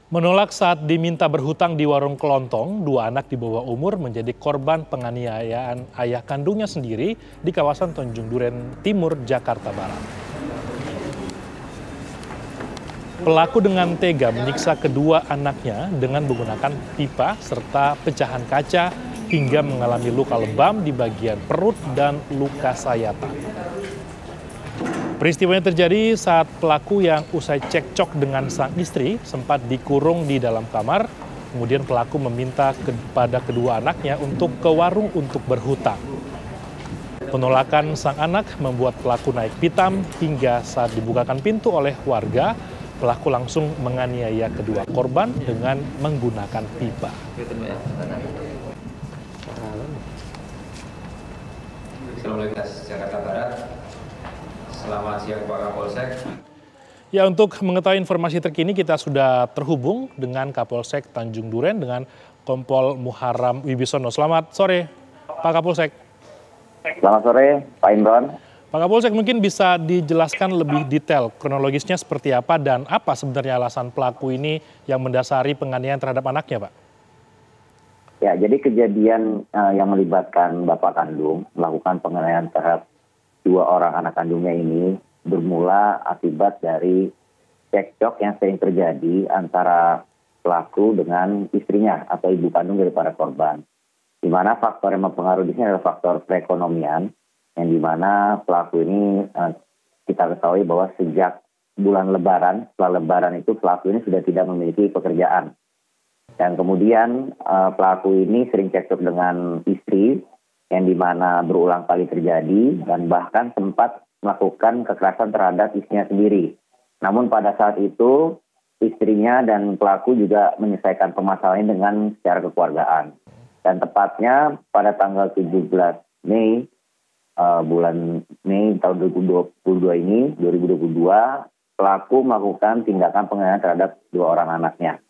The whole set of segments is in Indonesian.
Menolak saat diminta berhutang di warung kelontong, dua anak di bawah umur menjadi korban penganiayaan ayah kandungnya sendiri di kawasan Tanjung Duren Timur, Jakarta Barat. Pelaku dengan tega menyiksa kedua anaknya dengan menggunakan pipa serta pecahan kaca hingga mengalami luka lebam di bagian perut dan luka sayatan. Peristiwanya terjadi saat pelaku yang usai cekcok dengan sang istri sempat dikurung di dalam kamar. Kemudian pelaku meminta kepada kedua anaknya untuk ke warung untuk berhutang. Penolakan sang anak membuat pelaku naik pitam hingga saat dibukakan pintu oleh warga, pelaku langsung menganiaya kedua korban dengan menggunakan pipa. Assalamualaikum, Jakarta Barat. Selamat siang Pak Kapolsek. Ya, untuk mengetahui informasi terkini kita sudah terhubung dengan Kapolsek Tanjung Duren dengan Kompol Muharram Wibisono. Selamat sore Pak Kapolsek. Selamat sore Pak Imron. Pak Kapolsek, mungkin bisa dijelaskan lebih detail kronologisnya seperti apa dan apa sebenarnya alasan pelaku ini yang mendasari penganiayaan terhadap anaknya, Pak? Ya, jadi kejadian yang melibatkan bapak kandung melakukan penganiayaan terhadap dua orang anak kandungnya ini bermula akibat dari cekcok yang sering terjadi antara pelaku dengan istrinya atau ibu kandung dari para korban. Di mana faktor yang mempengaruhi di sini adalah faktor perekonomian, yang di mana pelaku ini kita ketahui bahwa sejak bulan Lebaran, setelah Lebaran itu pelaku ini sudah tidak memiliki pekerjaan. Dan kemudian pelaku ini sering cekcok dengan istri, yang di mana berulang kali terjadi dan bahkan sempat melakukan kekerasan terhadap istrinya sendiri. Namun pada saat itu istrinya dan pelaku juga menyelesaikan permasalahan dengan secara kekeluargaan. Dan tepatnya pada tanggal 17 Mei, bulan Mei tahun 2022, pelaku melakukan tindakan penganiayaan terhadap dua orang anaknya.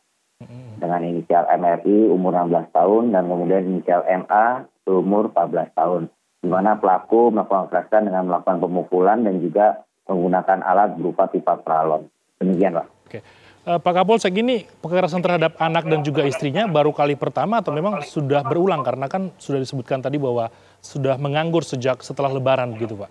Dengan inisial MRI umur 16 tahun dan kemudian inisial MA umur 14 tahun. Di mana pelaku melakukan kekerasan dengan melakukan pemukulan dan juga menggunakan alat berupa pipa paralon. Demikian, Pak. Oke. Pak Kapolsek, ini kekerasan terhadap anak dan juga istrinya baru kali pertama atau memang sudah berulang? Karena kan sudah disebutkan tadi bahwa sudah menganggur sejak setelah Lebaran begitu, Pak.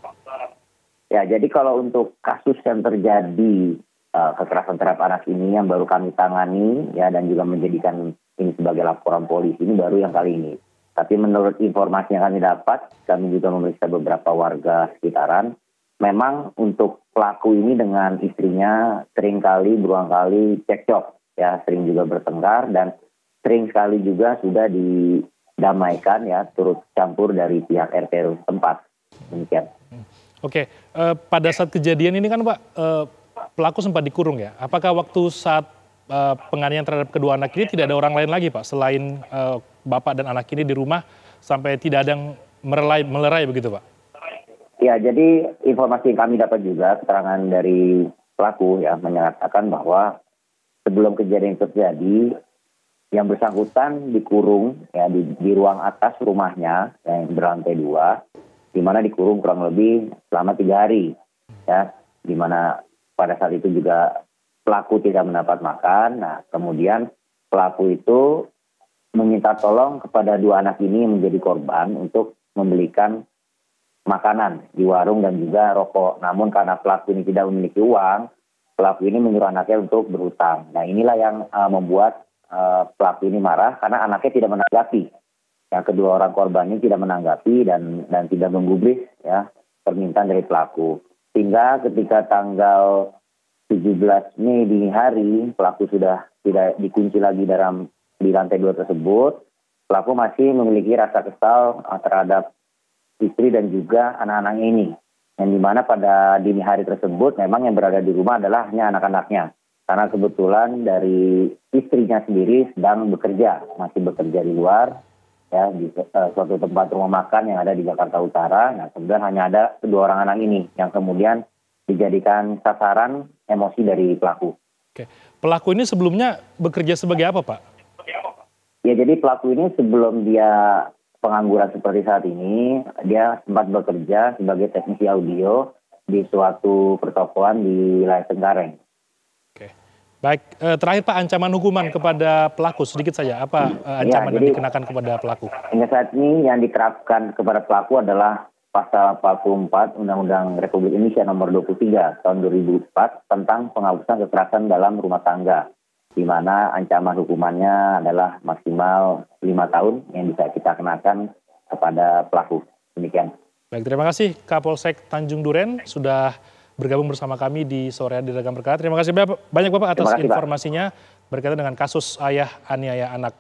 Ya, jadi kalau untuk kasus yang terjadi kekerasan terhadap anak ini yang baru kami tangani ya dan juga menjadikan ini sebagai laporan polisi ini baru yang kali ini. Tapi menurut informasi yang kami dapat, kami juga memeriksa beberapa warga sekitaran. Memang untuk pelaku ini dengan istrinya berulang kali cekcok, ya sering juga bertengkar dan sering sekali juga sudah didamaikan ya turut campur dari pihak RT setempat. Demikian. Oke, pada saat kejadian ini kan Pak, pelaku sempat dikurung ya. Apakah waktu saat penganiayaan terhadap kedua anak ini tidak ada orang lain lagi Pak selain bapak dan anak ini di rumah sampai tidak ada yang melerai begitu Pak? Ya, jadi informasi yang kami dapat juga keterangan dari pelaku ya menyatakan bahwa sebelum kejadian terjadi yang bersangkutan dikurung ya di ruang atas rumahnya yang berlantai 2, di mana dikurung kurang lebih selama 3 hari ya, di mana pada saat itu juga pelaku tidak mendapat makan. Nah, kemudian pelaku itu meminta tolong kepada dua anak ini yang menjadi korban untuk membelikan makanan di warung dan juga rokok. Namun karena pelaku ini tidak memiliki uang, pelaku ini menyuruh anaknya untuk berhutang. Nah, inilah yang membuat pelaku ini marah karena anaknya tidak menanggapi. Yang kedua orang korban ini tidak menanggapi dan tidak menggubris ya permintaan dari pelaku. Sehingga ketika tanggal 17 Mei dini hari, pelaku sudah tidak dikunci lagi di lantai 2 tersebut. Pelaku masih memiliki rasa kesal terhadap istri dan juga anak-anaknya ini. Yang dimana pada dini hari tersebut memang yang berada di rumah adalah hanya anak-anaknya. Karena kebetulan dari istrinya sendiri sedang masih bekerja di luar, ya di suatu tempat rumah makan yang ada di Jakarta Utara. Nah, kemudian hanya ada kedua orang anak ini yang kemudian dijadikan sasaran emosi dari pelaku. Oke. Pelaku ini sebelumnya bekerja sebagai apa, Pak? Ya, jadi pelaku ini sebelum dia pengangguran seperti saat ini, dia sempat bekerja sebagai teknisi audio di suatu pertokoan di wilayah Cengkareng. Oke. Baik, terakhir Pak, ancaman hukuman kepada pelaku sedikit saja. Apa ancaman yang dikenakan kepada pelaku? Hingga saat ini yang diterapkan kepada pelaku adalah Pasal 44 Undang-Undang Republik Indonesia Nomor 23 Tahun 2004 tentang penghapusan kekerasan dalam rumah tangga, di mana ancaman hukumannya adalah maksimal 5 tahun yang bisa kita kenakan kepada pelaku. Demikian. Baik, terima kasih Kapolsek Tanjung Duren sudah bergabung bersama kami di sore hari di Rekam Perkara. Terima kasih banyak Bapak atas informasinya berkaitan dengan kasus ayah aniaya anak.